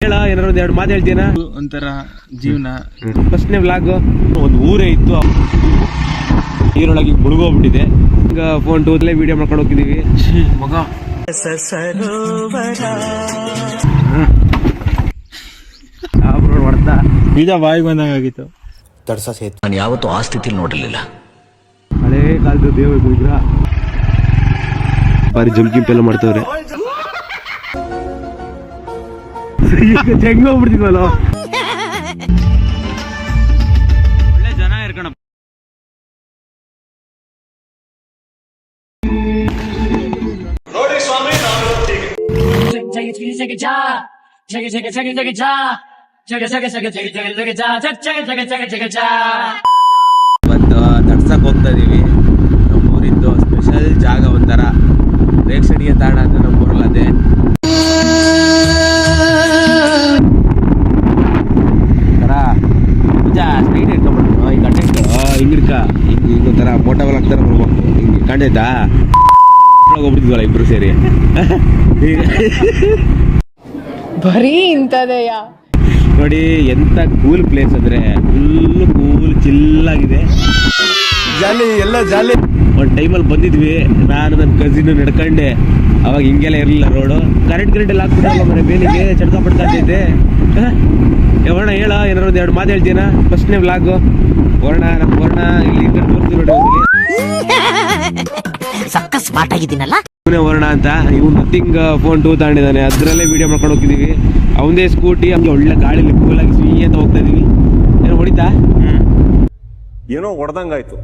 ಹೇಳ ಏನಾರ ಒಂದ್ ಎರಡು ಮಾತು ಹೇಳ್ತೀನ. ಒಂಥರ ಜೀವನ. ಫಸ್ಟ್ನೇ ವ್ಲಾಗ್ ಒಂದು ಊರೇ ಇತ್ತು, ನೀರೊಳಗೆ ಮುಳುಗೋಗ್ಬಿಟ್ಟಿದೆ. ಈಗ ಫೋನ್ ಟೂತ್ಲೇ ವಿಡಿಯೋ ಮಾಡ್ಕೊಂಡು ಹೋಗಿದೀವಿ. ಮಗ ಹೊಡ್ದ ಬೀಜ ಬಾಯಿಗೆ ಬಂದಂಗಾಗಿತ್ತು. ನಾನು ಯಾವತ್ತೂ ಆ ಸ್ಥಿತಿಲಿ ನೋಡಿರ್ಲಿಲ್ಲ. ಹಳೇ ಕಾಲದ ದೇವ ವಿಗ್ರಹ ಬಾರಿ ಜಂಪ್ ಎಲ್ಲ ಮಾಡ್ತವ್ರೆ. ಜಂಗ ಹೋಗ್ಬಿಡ್ತಿದ್ವಲ್ಲ. ಒಳ್ಳೆ ಜನ ಇರ್ಕಣ. ಇವತ್ತು ನಡ್ಸಕ್ ಹೋಗ್ತಾ ಇದೀವಿ. ನಮ್ಮೂರಿದ್ದು ಸ್ಪೆಷಲ್ ಜಾಗ, ಒಂಥರ ಪ್ರೇಕ್ಷಣೀಯ ತಾಣ ಅಂತ ನಮ್ಮೂರಲ್ಲಿ ಅದೇ. ಸ್ಟ್ರೈಟ್ ಇಟ್ಕೊಂಡ್ಬಿಟ್ಟು ಈ ಗಂಟೆ ಹಿಂಗಿಡ್ಕ ಹಿಂಗೊಂಥರ ಮೋಟವಲ್ ಆಗ್ತಾರ ಬರ್ಬೇಕು. ಹಿಂಗೆ ಕಂಡೈತಾ ಹೋಗ್ಬಿಟ್ಟಿದ್ವಲ್ಲ ಇಬ್ರು ಸೇರಿ. ಬರೀ ಇಂಥದೆಯ ನೋಡಿ ಎಂತ ಕೂಲ್ ಪ್ಲೇಸ್ ಅಂದ್ರೆ ಫುಲ್ ಕೂಲ್ ಚಿಲ್ಲಾಗಿದೆ. ಜಾಲಿ ಎಲ್ಲ ಜಾಲಿ. ಒಂದು ಟೈಮಲ್ಲಿ ಬಂದಿದ್ವಿ, ನಾನು ನನ್ನ ಕಸಿನ್ ನಡ್ಕೊಂಡೆ. ಅವಾಗ ಹಿಂಗೆಲ್ಲ ಇರಲಿಲ್ಲ ರೋಡು. ಕರೆಂಟ್ ಎಲ್ಲ ಹಾಕ್ಬಿಟ್ಟಲ್ಲ ಮನೆ ಬೇಲಿಗೆ ಚಡ್ಕ ಪಡ್ಕಂತೈತೆ. ವರ್ಣ ಹೇಳ ಏನಾರ ಒಂದ್ ಎರಡು ಮಾತು ಹೇಳ್ತೀನ. ಫಸ್ಟ್ನೇ ವ್ಲಾಗ್ ವರ್ಣ ನಮ್ಮ ವರ್ಣ ಇಲ್ಲಿ ತೋರಿಸ್ತೀವಿ ನೋಡಿ. ಸಕ್ಕ ಸ್ಮಾರ್ಟ್ ಆಗಿದ್ದೀನಲ್ಲ ವರ್ಣ ಅಂತ ಇವ್ ನಥಿಂಗ್ ಫೋನ್ 2 ತಗೊಂಡಿದ್ದಾನೆ. ಅದ್ರಲ್ಲೇ ವಿಡಿಯೋ ಮಾಡ್ಕೊಂಡು ಹೋಗಿದೀವಿ. ಅವಂದೇ ಸ್ಕೂಟಿ, ಹಂಗೆ ಒಳ್ಳೆ ಗಾಳಿಲಿ ಕೂಲಾಗಿ ಸ್ವೀ ಅಂತ ಹೋಗ್ತಾ ಇದೀವಿ. ಏನೋ ಹೊಡಿತಾ ಏನೋ ಹೊಡೆದಂಗಾಯ್ತು.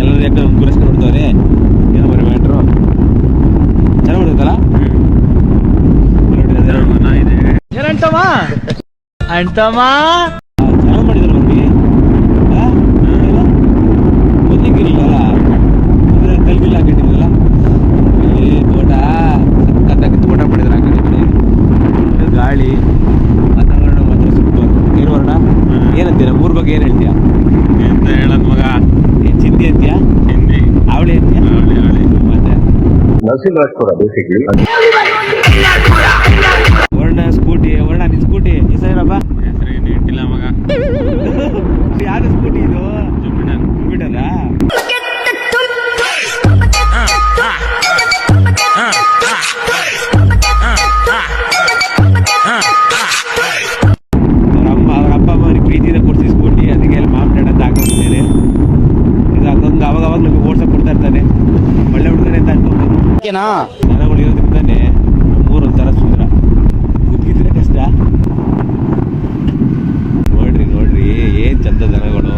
ಎಲ್ಲರೂ ಯಾಕೆ ಪುರಸ್ಕಾರ ನೋಡ್ತವ್ರೆ. ಏನೋ ಬರೀ ಮ್ಯಾಟ್ರು ಚೆನ್ನಾಗಿ ಹೊಡಿತಲ್ಲ. ಏನಂತಮ್ಮ ಅಂಟಮ್ಮ ಚೆನ್ನಾಗಿ ಮಾಡಿದ್ರು ನೋಡಿ. ಮೊದಲಿಗಿರಲಿಲ್ಲ ಕಲ್ಗಿಲ್ಲ ಹಾಕಿಟ್ಟಿದ್ರಲ್ಲ. ಇಲ್ಲಿ ತೋಟ ಸಕ್ಕತ್ತಾಗಿ ತೋಟ ಮಾಡಿದ್ರು. ಆ ಕಡೆ ಕಡೆ ಗಾಳಿ ವಾತಾವರಣ ಮಾತ್ರ ಸೂಪರ್. ಏನು ವರ್ಣ ಏನಂತೀರ ಊರ್ ಬಗ್ಗೆ ಏನು ಹೇಳ್ತೀಯ? ಎಂತ ಹೇಳದ್ ಮಗ, ಏನ್ ಚಿಂದಿ ಅಂತೀಯಾ? ಹಿಂದಿ ಅವಳಿ ಅಂತೀಯ? ಮತ್ತೆ ವರ್ಣ ಸ್ಕೂಟಿ. ವರ್ಣ ನಿನ್ ಸ್ಕೂಟಿ ಹೆಸರೇನಪ್ಪ? ಹೆಸರೇನು ಇಟ್ಟಿಲ್ಲ ಮಗ. ಯಾರು ಸ್ಕೂಟಿ ಇದು? ಜುಪಿಟರಾ? ಅವ್ರ ಅಪ್ಪ ಅಮ್ಮ ಪ್ರೀತಿಯಿಂದ ಕೊಡ್ಸಿ ಸ್ಕೂಟಿ. ಅದಕ್ಕೆ ಅಲ್ಲಿ ಮಾಮ್ನಾಡ್ ಅಂತ ಹಾಕೊಂಡಿದ್ದೇನೆ. ಇದು ಅದೊಂದು ಅವಾಗ ನಮಗೆ ಓಡ್ಸಕ್ ಕೊಡ್ತಾ ಇರ್ತಾನೆ. ಒಳ್ಳೆ ಹುಡುಗನೆ ಅಂತ ಅನ್ಕೋಬೋದು. ಜನಗಳು ಇರೋದ್ರಿಂದಾನೆ ನಮ್ಮೂರು ಒಂಥರ ಸುಂದರ. ಗುದ್ದಿದ್ರೆ ಕಷ್ಟ. ನೋಡ್ರಿ ಏನ್ ಚಂದ ಜನಗಳು,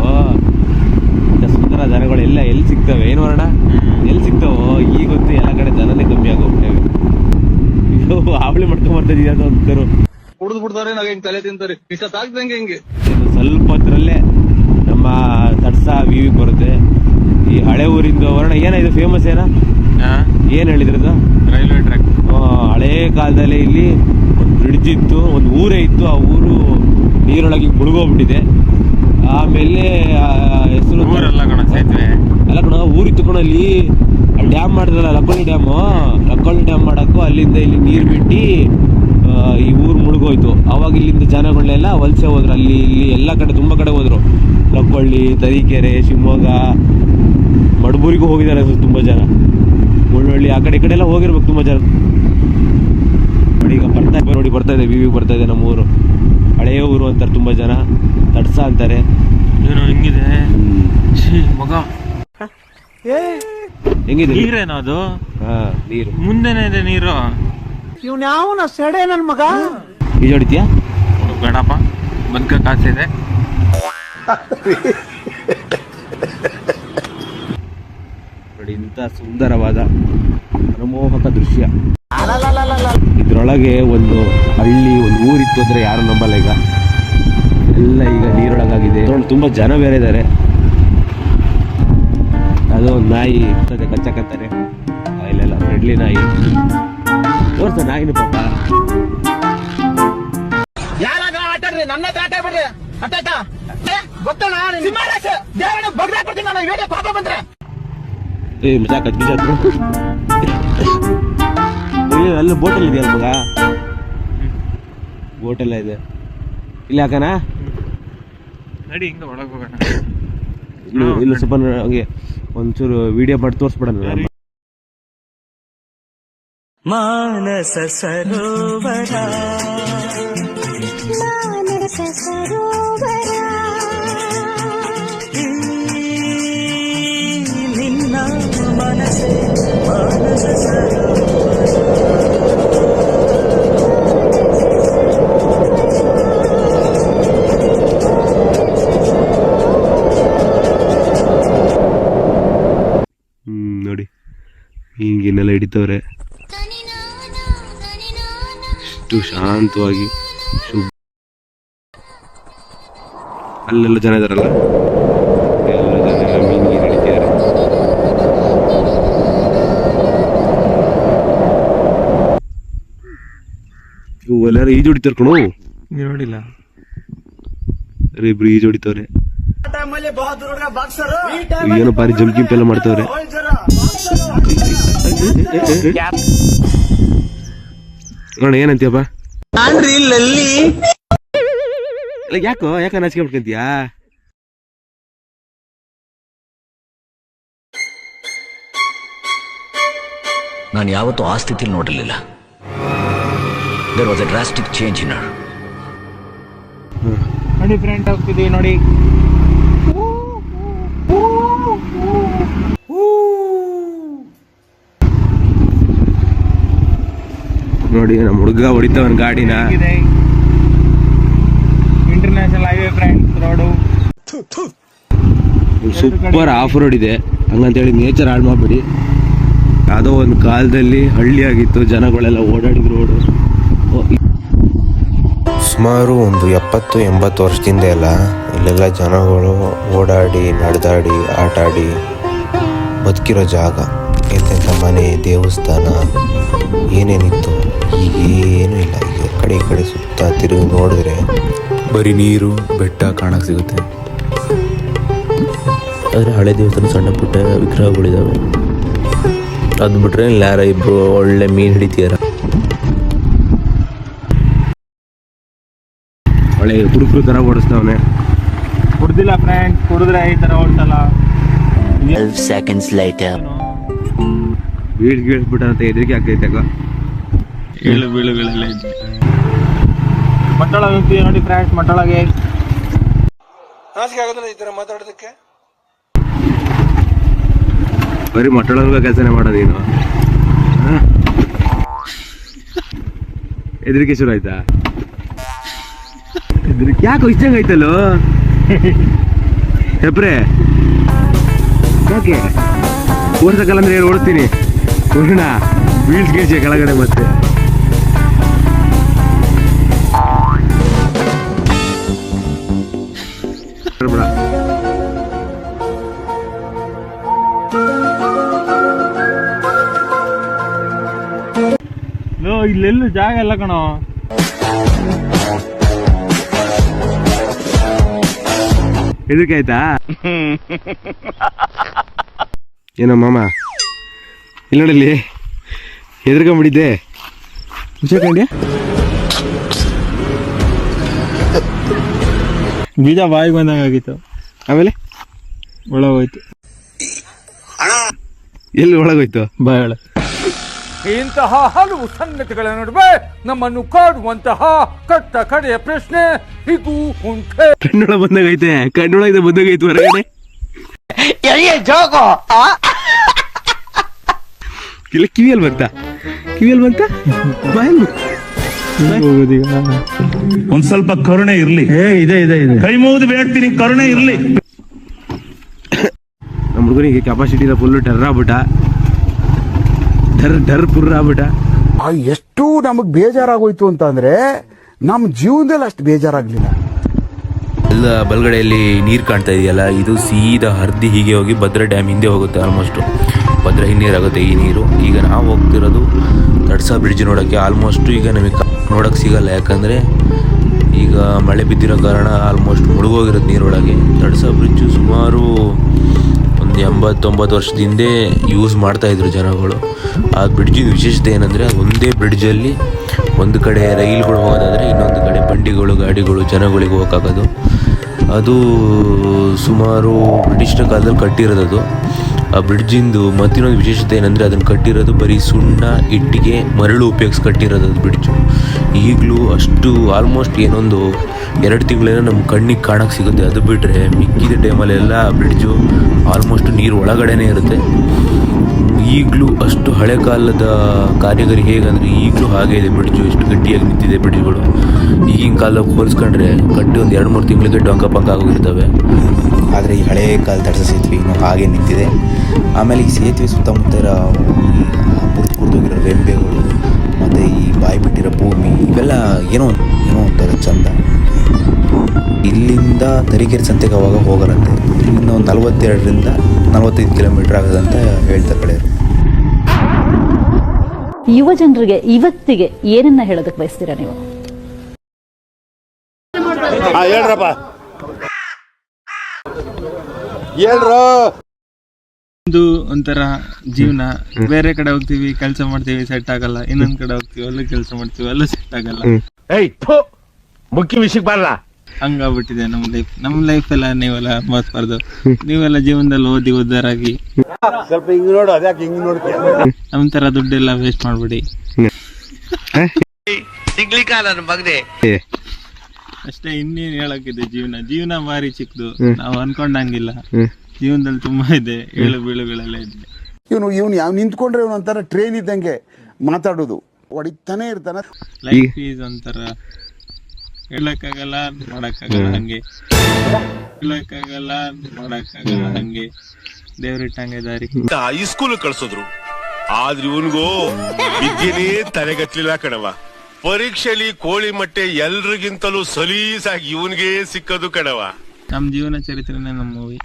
ಇಂಥ ಸುಂದರ ಜನಗಳು ಎಲ್ಲ ಎಲ್ಲಿ ಸಿಗ್ತವೆ? ಏನು ವರ್ಣ ಎಲ್ಲಿ ಸಿಗ್ತಾವೋ? ಈಗಂತೂ ಎಲ್ಲ ಕಡೆ ಜನನೇ ಕಮ್ಮಿ ಆಗೋಗ್ಬಿಟ್ಟೇವೆ. ಇದು ಹಾವಳಿ ಮಾಡ್ಕೊಂಡ್ ಬರ್ತಿದೀಯ ಅಂತರು ಕುಡಿದು ಬಿಡ್ತಾರೆ, ನಾವ್ ಹೆಂಗ್ ತಲೆ ತಿಂತಾರೆ. ಇಷ್ಟ ತಾಗ್ದಂಗೆ ಹಿಂಗೆ ಸ್ವಲ್ಪ ಹೊತ್ತರಲ್ಲೇ ನಮ್ಮ ತಡ್ಸ ವಿವಿ ಬರುತ್ತೆ. ಈ ಹಳೆ ಊರಿಂದ ವರ್ಣ ಏನಾಯ್ತು ಫೇಮಸ್ ಏನ್ ಹೇಳಿದ್ರದು? Railway track. ಹಳೇ ಕಾಲದಲ್ಲಿ ಇಲ್ಲಿ ಒಂದು ಬ್ರಿಡ್ಜ್ ಇತ್ತು, ಒಂದು ಊರೇ ಇತ್ತು. ಆ ಊರು ನೀರೊಳಗೆ ಮುಳುಗೋಗ್ಬಿಟ್ಟಿದೆ. ಆಮೇಲೆ ಹೆಸರು ಊರೆಲ್ಲ ಕಣ ಸೇತುವೆ ಎಲ್ಲ ಕಣ ಊರಿತ್ತು ಕಣ. ಅಲ್ಲಿ ಡ್ಯಾಮ್ ಮಾಡಿದ್ರಲ್ಲ, ಲಕ್ಕೋಳಿ ಡ್ಯಾಮ್ ಮಾಡಕ್ಕೂ ಅಲ್ಲಿಂದ ಇಲ್ಲಿ ನೀರು ಬಿಟ್ಟು ಈ ಊರು ಮುಳುಗೋಯ್ತು. ಅವಾಗ ಇಲ್ಲಿಂದ ಜನಗಳನ್ನೆಲ್ಲ ವಲಸೆ ಹೋದ್ರು. ಅಲ್ಲಿ ಇಲ್ಲಿ ಎಲ್ಲ ಕಡೆ ತುಂಬ ಕಡೆ ಹೋದ್ರು. ಲಕ್ಕೊಳ್ಳಿ, ತರೀಕೆರೆ, ಶಿವಮೊಗ್ಗ, ಮಡಬೂರಿಗೂ ಹೋಗಿದ್ದಾರೆ ತುಂಬ ಜನ. ಮುಳ್ಳೊಳ್ಳಿ ಆ ಕಡೆ ಎಲ್ಲ ಹೋಗಿರ್ಬೇಕು ತುಂಬ ಜನ. ನೋಡಿ ಈಗ ಬರ್ತಾ ಇದೆ ವಿವಿಗೆ ಬರ್ತಾ ಇದೆ ನಮ್ಮ ಊರು. ಹಳೆಯ ಊರು ಅಂತಾರೆ ತುಂಬ ಜನ, ತಡ್ಸ ಅಂತಾರೆ. ಏನೋ ಹಿಂಗಿದೆ ಮಗ. ಹೆಂಗಿದೆ ನೀರೇನೋ ಅದು? ನೀರು ಮುಂದೆನೇ ಇದೆ ನೀರು. ಇವ್ನ್ಯಾವನ ಸೆಡೆ ನನ್ ಮಗ. ಈಜು ಹೊಡಿತೀಯಾ? ಬೇಡಪ್ಪ, ಬದುಕ ಕಾಸಿದೆ. ನೋಡಿ ಇಂಥ ಸುಂದರವಾದ ಮನಮೋಹಕ ದೃಶ್ಯ. ಇದ್ರೊಳಗೆ ಒಂದು ಹಳ್ಳಿ, ಒಂದು ಊರಿತ್ತು ಅಂದ್ರೆ ಯಾರು ನಂಬಲ್ಲ. ಈಗ ಎಲ್ಲ ಈಗ ನೀರೊಳಗಾಗಿದೆ. ತುಂಬಾ ಜನ ಬೇರೆ ಇದ್ದಾರೆ. ಅದು ಒಂದು ನಾಯಿ ಕಚ್ಚಕತ್ತಾರೆ. ಇಲ್ಲೆಲ್ಲ ಫ್ರೆಂಡ್ಲಿ ನಾಯಿ. ತೋರ್ಸ ನಾಯಿನ ಪಾಪ. ನನ್ನ ಬಿಡ್ರಿ ಗೊತ್ತಣ ಪಾಪ ಬಂದ್ರೆ ಮಜಾ ಕಚ್ಚ ಅಲ್ಲಿ ಬೋಟಲ್ ಇದೆಯಲ್ಲ ಮಗ. ಬೋಟ್ ಎಲ್ಲ ಇದೆ. ಇಲ್ಲಿ ಹಾಕನಾ? ನಡಿ ಹಿಂಗ ಒಳಗೆ ಹೋಗೋಣ. ಇಲ್ಲ ಸ್ವಲ್ಪ ಹಂಗೆ ಒಂಚೂರು ವಿಡಿಯೋ ಮಾಡಿ ತೋರಿಸ್ಬಿಡೋಣ. ಮಾನಸ ಸರೋವರ ನಿನ್ನ ಮನಸ್ಸೆ ಮಾನಸ ನೋಡಿ ಹಿಂಗೇನೆಲ್ಲ ಹಿಡಿತವ್ರೆ, ಎಷ್ಟು ಶಾಂತವಾಗಿ. ಅಲ್ಲೆಲ್ಲ ಜನ ಇದಾರಲ್ಲ, ಎಲ್ಲ ಜನ ಮೀನ್ ಗೀನ್ ಹಿಡಿತಿದ್ದಾರೆ. ಎಲ್ಲಾರು ಈಜು ಹೊಡಿತಾರ ಕಣು, ನೋಡಿಲ್ಲ ಇಬ್ರು ಈಜು ಹೊಡಿತವ್ರೆ. ಏನೋ ಬಾರಿ ಜಂಪ್ ಗಿಂಪ್ ಎಲ್ಲ ಮಾಡ್ತವ್ರೆ. ನೋಡ ಏನಂತೀಯಪ್ಪ? ಯಾಕ ನಾಚಿಕೆ ಬಿಡ್ಕಂತೀಯಾ? ನಾನು ಯಾವತ್ತೂ ಆ ಸ್ಥಿತಿಲಿ ನೋಡಿರಲಿಲ್ಲ. There was a drastic change in her. ನೋಡಿ ಫ್ರೆಂಡ್ ಹೋಗ್ತಿದ್ದೀವಿ ನೋಡಿ. ನೋಡಿ ನಮ್ಮ ಹುಡುಗ ಹೊಡಿತವನ್ ಗಾಡಿನ. International highway friend road. Super off road ಇದೆ, ಹಂಗಂತೇಳಿ ನೇಚರ್ ಹಾಳು ಮಾಡ್ಬೇಡಿ. ಯಾವುದೋ ಒಂದು ಕಾಲದಲ್ಲಿ ಹಳ್ಳಿ ಆಗಿತ್ತು, ಜನಗಳೆಲ್ಲ ಓಡಾಡಿದ ರೋಡು. ಸುಮಾರು ಒಂದು 70-80 ವರ್ಷದಿಂದ ಎಲ್ಲ ಇಲ್ಲೆಲ್ಲ ಜನಗಳು ಓಡಾಡಿ ನಡೆದಾಡಿ ಆಟಾಡಿ ಬದುಕಿರೋ ಜಾಗ. ಎಂತೆಂಥ ಮನೆ, ದೇವಸ್ಥಾನ ಏನೇನಿತ್ತು ಈಗೇನೂ ಇಲ್ಲ. ಈಗ ಕಡೆ ಈ ಕಡೆ ಸುತ್ತ ತಿರುಗಿ ನೋಡಿದ್ರೆ ಬರೀ ನೀರು ಬೆಟ್ಟ ಕಾಣಕ್ಕೆ ಸಿಗುತ್ತೆ. ಆದರೆ ಹಳೆ ದೇವಸ್ಥಾನ ಸಣ್ಣ ಪುಟ್ಟ ವಿಗ್ರಹಗಳಿದ್ದಾವೆ. ಅದು ಬಿಟ್ರೆ ಯಾರ ಇಬ್ರು ಒಳ್ಳೆ ಮೀನು ಹಿಡಿತೀರ. ಒಳ್ಳೆ ಹುಡುಗರು ತರ ಓಡಿಸ್ತವನೆ. ಕುಡ್ದಿಲ್ಲ ಫ್ರೆಂಡ್, ಕುಡಿದ್ರೆ ಈ ತರ ಓಡ್ಸಲ್ಲ. 12 seconds later. ಬೀಳ್ಸ್ಬಿಟ್ಟ ಹೆದರಿಕೆ ಆಗ್ತೈತೆ. ಬೀಳು ಬೀಳುಗಳೆಲ್ಲ ಇದೆ. ಮಟ್ಟೊಳಗೆ ಹೋಗ್ತೀವಿ ನೋಡಿ ಫ್ರೆಂಡ್ಸ್. ಮಟ್ಟೊಳಗೆ ಮಾತಾಡೋದಕ್ಕೆ ಬರೀ ಮಟ್ಟೊಳಗ ಕೆಲಸನೇ ಮಾಡೋದು ನೀನು. ಹೆದರಿಕೆ ಶುರು ಆಯ್ತಾ? ಯಾಕೋ ಇಷ್ಟಂಗ ಐತಲ್ಲೋ ಹೆಬ್ರೆ? ಯಾಕೆ ಓಡ್ಸಕ್ಕಲ್ಲ ಅಂದ್ರೆ ಏನು ಓಡಿಸ್ತೀನಿ ನೋಡೋಣ. ಬೀಳ್ಸ್ ಗೀಳ್ಸಿ ಕೆಳಗಡೆ ಮತ್ತೆ. ಇಲ್ಲೆಲ್ಲೂ ಜಾಗ ಇಲ್ಲ ಕಣೋ. ಹೆದರಿಕೆ ಆಯ್ತಾ? ಏನೋ ಮಾಮ ಇಲ್ಲಿ ನೋಡಲ್ಲಿ ಹೆದರ್ಕೊಂಡ್ಬಿಟ್ಟಿದ್ದೆ. ಮುಚ್ಚಾಕೊಂಡ್ಯಾ? ಬೀಜ ಬಾಯಿಗೆ ಬಂದಂಗಾಗಿತ್ತು. ಆಮೇಲೆ ಒಳಗೋಯ್ತು. ಎಲ್ಲಿ ಒಳಗೋಯ್ತು? ಬಾಯಿ ಒಳಗೆ. ಇಂತಹ ಹಲವು ಸಂಗತಿಗಳ ನಡುವೆ ನಮ್ಮನ್ನು ಕಾಡುವಂತಹ ಕಟ್ಟ ಕಡೆಯ ಪ್ರಶ್ನೆ ಇದು ಉಂಟೆ. ಕಣ್ಣೊಳಗೆ ಬಂದಾಗೈತೆ, ಕಣ್ಣೊಳಗೆ ಬಂದಾಗೈತು ಹೊರಗಡೆ. ಇಲ್ಲ ಕಿವಿಯಲ್ಲಿ ಬಂತ, ಕಿವಿಯಲ್ಲಿ ಬಂತ, ಬಾಯಲ್ಲಿ ಒಂದ್ ಸ್ವಲ್ಪ ಕರುಣೆ ಇರ್ಲಿ. ಇದೆ ಇದೆ ಇದೆ. ಕೈ ಮುಗಿದು ಬೇಡ್ತೀನಿ, ಕರುಣೆ ಇರ್ಲಿ. ನಮ್ಮ ಹುಡುಗನಿಗೆ ಕೆಪಾಸಿಟಿ ಇಲ್ಲ, ಫುಲ್ ಟರ್ರ ಆಗ್ಬಿಟ್ಟ. ಡರ್ ಪುರ್ರ ಆಗ್ಬಿಟ್ಟ. ಎಷ್ಟು ನಮಗ್ ಬೇಜಾರಾಗೋಯ್ತು ಅಂತಂದ್ರೆ ನಮ್ಮ ಜೀವನದಲ್ಲಿ ಅಷ್ಟು ಬೇಜಾರಾಗ್ಲಿಲ್ಲ. ಎಲ್ಲ ಬಲಗಡೆಯಲ್ಲಿ ನೀರು ಕಾಣ್ತಾ ಇದೆಯಲ್ಲ, ಇದು ಸೀದಾ ಹರಿದು ಹೀಗೆ ಹೋಗಿ ಭದ್ರಾ ಡ್ಯಾಮ್ ಹಿಂದೆ ಹೋಗುತ್ತೆ. ಆಲ್ಮೋಸ್ಟ್ ಭದ್ರಾ ಹಿನ್ನೀರಾಗುತ್ತೆ ಈ ನೀರು. ಈಗ ನಾವು ಹೋಗ್ತಿರೋದು ತಡ್ಸಾ ಬ್ರಿಡ್ಜ್ ನೋಡೋಕ್ಕೆ. ಆಲ್ಮೋಸ್ಟ್ ಈಗ ನಮಗೆ ನೋಡೋಕ್ಕೆ ಸಿಗಲ್ಲ, ಯಾಕಂದರೆ ಈಗ ಮಳೆ ಬಿದ್ದಿರೋ ಕಾರಣ ಆಲ್ಮೋಸ್ಟ್ ಮುಳುಗೋಗಿರೋದು ನೀರೊಳಗೆ. ತಡ್ಸಾ ಬ್ರಿಡ್ಜು ಸುಮಾರು ಒಂದು 80-90 ವರ್ಷದ ಹಿಂದೆ ಯೂಸ್ ಮಾಡ್ತಾಯಿದ್ರು ಜನಗಳು. ಆ ಬ್ರಿಡ್ಜಿನ ವಿಶೇಷತೆ ಏನಂದರೆ ಒಂದೇ ಬ್ರಿಡ್ಜಲ್ಲಿ ಒಂದು ಕಡೆ ರೈಲ್ಗಳು ಹೋಗೋದಾದರೆ ಇನ್ನೊಂದು ಕಡೆ ಬಂಡಿಗಳು, ಗಾಡಿಗಳು, ಜನಗಳಿಗೆ ಹೋಗೋಕ್ಕಾಗೋದು. ಅದು ಸುಮಾರು ಬ್ರಿಟಿಷರ ಕಾಲದಲ್ಲಿ ಕಟ್ಟಿರೋದು. ಆ ಬ್ರಿಡ್ಜಿಂದು ಮತ್ತಿನ್ನೊಂದು ವಿಶೇಷತೆ ಏನಂದರೆ ಅದನ್ನು ಕಟ್ಟಿರೋದು ಬರೀ ಸುಣ್ಣ, ಇಟ್ಟಿಗೆ, ಮರಳು ಉಪಯೋಗಿಸಿ ಕಟ್ಟಿರೋದು ಅದು ಬ್ರಿಡ್ಜು. ಈಗಲೂ ಅಷ್ಟು ಆಲ್ಮೋಸ್ಟ್ ಏನೊಂದು 2 ತಿಂಗಳೇನೋ ನಮ್ಮ ಕಣ್ಣಿಗೆ ಕಾಣಕ್ಕೆ ಸಿಗುತ್ತೆ. ಅದು ಬಿಟ್ಟರೆ ಮಿಕ್ಕಿದ ಟೈಮಲ್ಲೆಲ್ಲ ಬ್ರಿಡ್ಜು ಆಲ್ಮೋಸ್ಟ್ ನೀರು ಒಳಗಡೆನೇ ಇರುತ್ತೆ. ಈಗಲೂ ಅಷ್ಟು ಹಳೆ ಕಾಲದ ಕಾರಿಗರಿ ಹೇಗಂದರೆ ಈಗಲೂ ಹಾಗೆ ಇದೆ ಬ್ರಿಡ್ಜು. ಎಷ್ಟು ಗಟ್ಟಿಯಾಗಿ ನಿಂತಿದೆ ಬ್ರಿಡ್ಜ್ಗಳು. ಈಗಿನ ಕಾಲಕ್ಕೆ ಹೋಲಿಸ್ಕೊಂಡ್ರೆ ಕಟ್ಟಿ ಒಂದು 2-3 ತಿಂಗಳಿಗೆ ಡೊಂಕ ಪಂಕ ಆಗೋಗಿರ್ತವೆ. ಆದರೆ ಈ ಹಳೆ ಕಾಲದ ಅರಸ ಸೇತುವೆ ಇನ್ನೂ ಹಾಗೆ ನಿಂತಿದೆ. ಆಮೇಲೆ ಈ ಸೇತುವೆ ಸುತ್ತಮುತ್ತ ಇರೋ ಮುರಿದೋಗಿರೋ ರೆಂಬೆಗಳು ಮತ್ತು ಈ ಬಾಯಿ ಬಿಟ್ಟಿರೋ ಭೂಮಿ ಇವೆಲ್ಲ ಏನೋ ಒಂಥರ ಚಂದ. ಇಲ್ಲಿಂದ ತರೀಕೆರೆ ಸಂತೆಗೆ ಅವಾಗ ಹೋಗೋರಂತೆ. ಇಲ್ಲಿಂದ ಒಂದು 42-45 ಕಿಲೋಮೀಟರ್ ಆಗೋದಂತ ಹೇಳ್ತಾರೆ ಕಡೆಯವರು. ಯುವ ಜನರಿಗೆ ಇವತ್ತಿಗೆ ಏನನ್ನ ಹೇಳೋದಕ್ಕೆ ಬಯಸ್ತೀರಾ ನೀವು? ಹೇಳ್ರಪ್ಪ, ಒಂದು ಒಂಥರ ಜೀವನ. ಬೇರೆ ಕಡೆ ಹೋಗ್ತೀವಿ, ಕೆಲಸ ಮಾಡ್ತೀವಿ, ಸೆಟ್ ಆಗಲ್ಲ. ಇನ್ನೊಂದ್ ಕಡೆ ಹೋಗ್ತೀವಿ, ಅಲ್ಲೂ ಕೆಲಸ ಮಾಡ್ತೀವಿ, ಅಲ್ಲೂ ಸೆಟ್ ಆಗಲ್ಲ. ಮುಖ್ಯ ವಿಷಯಕ್ಕೆ ಬರಲ್ಲ. ಹಂಗಾಗ್ಬಿಟ್ಟಿದೆ ನಮ್ಮ ಲೈಫ್ ಎಲ್ಲ. ನೀವೆಲ್ಲ ಮೋಸ್ಬಾರ್ದು. ನೀವೆಲ್ಲ ಜೀವನದಲ್ಲಿ ಓದಿ ಉದ್ದಾರಾಗಿ ಸ್ವಲ್ಪ ಹಿಂಗ್ ನೋಡು, ಅದ್ಯಾಕೆ ಹಿಂಗ್ ನೋಡ್ತೀಯ? ನಮ್ ತರ ದುಡ್ಡೆಲ್ಲ ವೇಸ್ಟ್ ಮಾಡ್ಬಿಡಿ ಅಷ್ಟೇ. ಇನ್ನೇನ್ ಹೇಳಕ್ಕಿದೆ. ಜೀವನ ಭಾರಿ ಚಿಕ್ಕದು. ನಾವು ಅನ್ಕೊಂಡಂಗಿಲ್ಲ. ಜೀವನದಲ್ಲಿ ತುಂಬಾ ಇದೆ, ಏಳು ಬೀಳುಗಳೆಲ್ಲ ಇದೆ. ಇವನು ಯಾವ ನಿಂತ್ಕೊಂಡ್ರೆ ಇವನು ಒಂಥರ ಟ್ರೈನ್ ಇದ್ದಂಗೆ ಮಾತಾಡೋದು, ಹೊಡಿತಾನೆ ಇರ್ತಾನೆ. ಲೈಫ್ ಈಸ್ ಒಂಥರ ಹೇಳಕ್ಕಾಗಲ್ಲ, ಮಾಡಕ್ಕಾಗಲ್ಲ ಹಂಗೆ. ಹೇಳಕ್ಕಾಗಲ್ಲ, ಮಾಡಕ್ಕಾಗಲ್ಲ ಹಂಗೆ. ದೇವ್ರಿಟ್ಟಂಗೆ ದಾರಿ. ಈ ಸ್ಕೂಲ್ ಕಳ್ಸೋದ್ರು, ಆದ್ರೆ ಇವನ್ಗೂ ವಿದ್ಯೆನೇ ತಲೆಗಟ್ಲಿಲ್ಲ ಕಣವ. ಪರೀಕ್ಷೆಯಲ್ಲಿ ಕೋಳಿ ಮೊಟ್ಟೆ ಎಲ್ರಿಗಿಂತಲೂ ಸಲೀಸಾಗಿ ಇವನ್ಗೆ ಸಿಕ್ಕದು ಕಣವ. ನಮ್ ಜೀವನ ಚರಿತ್ರೆನೇ ನಮ್ಮ ಮೂವಿ.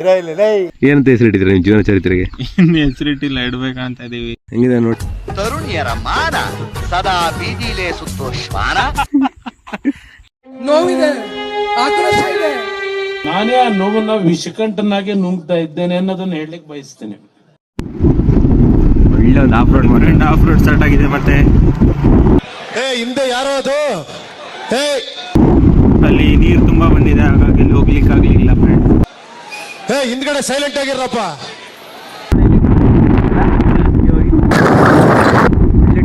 ಏನಂತ ಹೆಸರಿಟ್ಟಿದ್ರೆ ನಿಮ್ಮ ಜೀವನ ಚರಿತ್ರೆಗೆ? ಇನ್ನು ಹೆಸರಿಟ್ಟಿಲ್ಲ, ಇಡ್ಬೇಕಂತ ಇದೀವಿ. ಹೆಂಗಿದೆ ನೋಡಿ. ತರುಣಿಯರ ಮಾನ ಸದಾ ಬೀದಿಲೇ ಸುತ್ತೋ ಶ್ವಾನ. ನೋವಿದೆ, ಆಕ್ರೋಶ ಇದೆ. ನಾನೇ ಆ ನೋವನ್ನ ವಿಷಕಂಠನಾಗೆ ನುಂಗ್ತಾ ಇದ್ದೇನೆ ಅನ್ನೋದನ್ನ ಹೇಳಲಿಕ್ಕೆ ಬಯಸ್ತೇನೆ. ಒಳ್ಳೆ ಒಂದು ಆಫ್ ರೋಡ್ ಸ್ಟಾರ್ಟ್ ಆಗಿದೆ. ಮತ್ತೆ ಹಿಂದೆ ಯಾರೋ ಅದು ಅಲ್ಲಿ ನೀರು ತುಂಬಾ ಬಂದಿದೆ, ಹಾಗಾಗಿ ಅಲ್ಲಿ ಹೋಗ್ಲಿಕ್ಕೆ ಆಗ್ಲಿಲ್ಲ ಫ್ರೆಂಡ್. ಹಿಂದ್ಗಡೆ ಸೈಲೆಂಟ್ ಆಗಿರಪ್ಪ.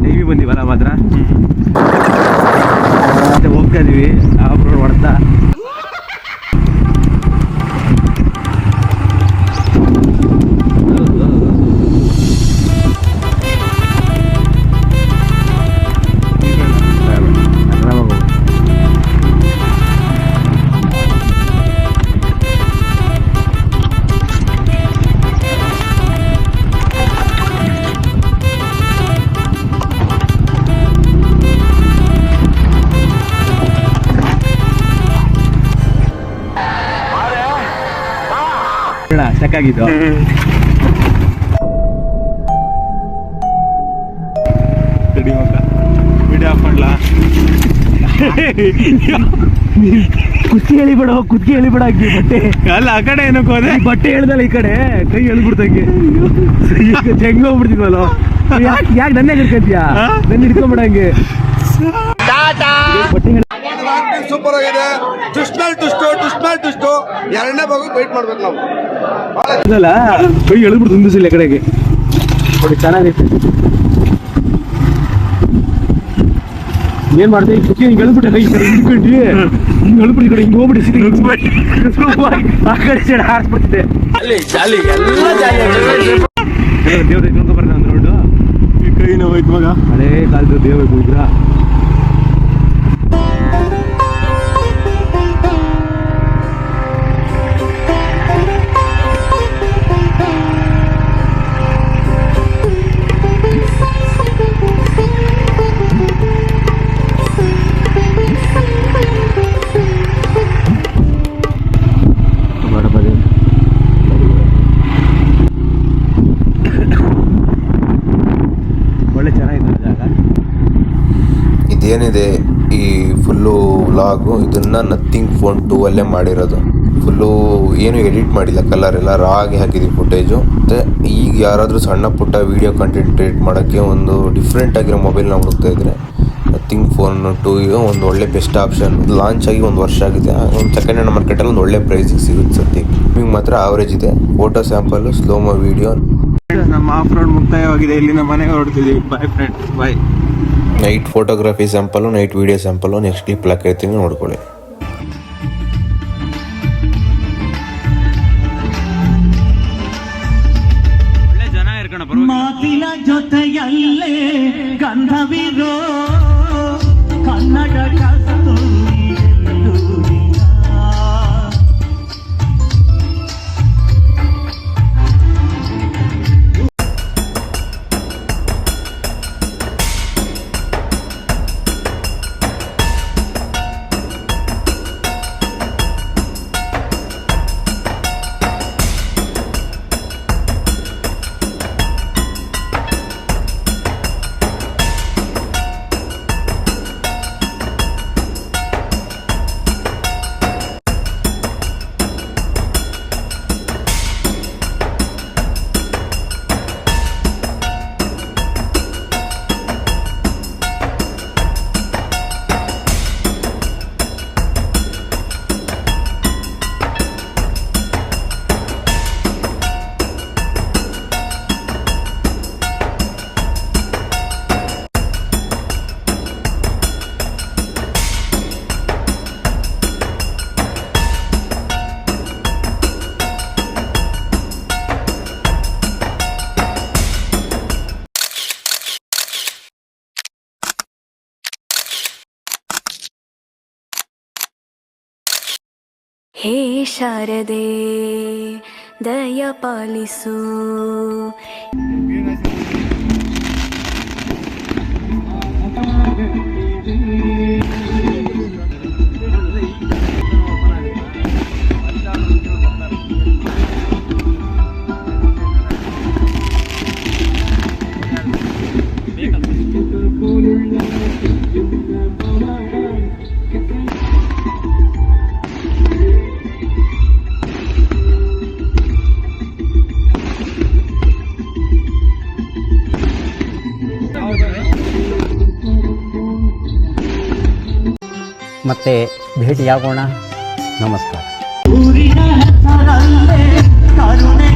ಟೈವಿ ಬಂದಿವಲ್ಲ ಮಾತ್ರ ಮತ್ತೆ ಹೋಗ್ತಾ ಇದೀವಿ ಆಫ್ ರೋಡ್ ಹೊಡ್ತಾ. ಸಾಕಾಗಿದ್ದು ವಿಡಿಯೋ ಹಾಕೊಂಡ್ಲಾ? ಕುತ್ತಿ ಎಳಿಬೇಡ ಹಾಕಿ ಬಟ್ಟೆ ಅಲ್ಲ, ಆ ಕಡೆ ಏನಕ್ಕೆ ಹೋದೆ? ಬಟ್ಟೆ ಹೇಳ್ದಲ್ಲ ಈ ಕಡೆ ಕೈ ಎಳ್ಬಿಡ್ತಂಗೆ ಜಂಗ ಹೋಗ್ಬಿಡ್ತಿದ್ವಲ್ಲ. ಯಾಕೆ ನನ್ನೇ ಹಿಡ್ಕೊಂತೀಯ? ನನ್ನ ಹಿಡ್ಕೊಂಬಿಡಂಗೆ. ಸೂಪರ್ ಆಗಿದೆ. ಟುಷ್ಟು 2ನೇ ಭಾಗ ವೇಟ್ ಮಾಡ್ಬೇಕು ನಾವು. ಇದಲ್ಲ ಕೈ ಎಳ್ಬಿಡ್ತು ತುಂಬಿಸಿಲ್ಲ ಕಡೆಗೆ. ನೋಡಿ ಚೆನ್ನಾಗೈತೆ. ಏನ್ ಮಾಡ್ದೆ? ಕುಕ್ಕಿ ಹಿಂಗೆ ಎಳ್ಬಿಟ್ಟೆ ಕೈ ಹಿಡ್ಕೊಂಡಿ ಹಿಂಗೆ ಎಳ್ಬಿಟ್ಟು ಕಡೆ ಹಿಂಗೆ ಹೋಗ್ಬಿಟ್ಟು ಆ ಕಡೆ ಸೈಡ್ ಹಾರಿಸ್ಬಿಡ್ತಿದೆ. ದೇವ್ರ ನೋಡ್ಕೊಂಬರ್ನ ಒಂದು ರೋಡು. ಈ ಕೈ ನೋವಾಯ್ತು ಮಗ. ಹಳೇ ಕಾಲದ ದೇವ್ರ ವಿಗ್ರಹ. ಒಳ್ಳೆ ಚೆನ್ನಾಗಿದೆ ಜಾಗ. ಇದೇನಿದೆ ಈ ಫುಲ್ಲು ವ್ಲಾಗು ಇದನ್ನು ನಥಿಂಗ್ ಫೋನ್ 2 ಅಲ್ಲೇ ಮಾಡಿರೋದು. ಫುಲ್ಲು ಏನು ಎಡಿಟ್ ಮಾಡಿಲ್ಲ, ಕಲರ್ ಎಲ್ಲ ರಾ ಆಗಿ ಹಾಕಿದ್ದೀವಿ ಫುಟೇಜು. ಮತ್ತು ಈಗ ಯಾರಾದರೂ ಸಣ್ಣ ಪುಟ್ಟ ವೀಡಿಯೋ ಕಂಟೆಂಟ್ ಕ್ರಿಯೇಟ್ ಮಾಡೋಕ್ಕೆ ಒಂದು ಡಿಫ್ರೆಂಟ್ ಆಗಿರೋ ಮೊಬೈಲ್ನ ಹುಡುಕ್ತಾ ಇದ್ದರೆ ನಥಿಂಗ್ ಫೋನ್ 2 ಒಂದು ಒಳ್ಳೆ ಬೆಸ್ಟ್ ಆಪ್ಷನ್. ಲಾಂಚ್ ಆಗಿ 1 ವರ್ಷ ಆಗಿದೆ. ಒಂದು ಸೆಕೆಂಡ್ ಹ್ಯಾಂಡ್ ಮಾರ್ಕೆಟಲ್ಲಿ ಒಂದು ಒಳ್ಳೆ ಪ್ರೈಸಿಗೆ ಸಿಗುತ್ತೆ ಸದ್ಯಕ್ಕೆ. ನಿಮಗೆ ಮಾತ್ರ ಆವ್ರೇಜ್ ಇದೆ. Photo sample, slow mo video. ನಮ್ಮ ಆಫ್ ರೋಡ್ ಮುಕ್ತಾಯವಾಗಿದೆ. ಇಲ್ಲಿಂದ ಮನೆಗೆ ಹೊರಡ್ತಿದ್ದೀವಿ. Bye friend, bye. Night photography sample, night video sample next clip ಹಾಕಿರ್ತೀನಿ, ನೋಡ್ಕೊಳ್ಳಿ. ಮಾತಿನ ಜೊತೆಯಲ್ಲೇ ಗಂಧವಿರೋ ಕನ್ನಡ ಹೇ ಶಾರದೆ ದಯ ಪಾಲಿಸು. ಮತ್ತೆ ಭೇಟಿಯಾಗೋಣ. ನಮಸ್ಕಾರ. ಊರಿನ ಹೆಸರಲ್ಲೇ ಕರುಣೆ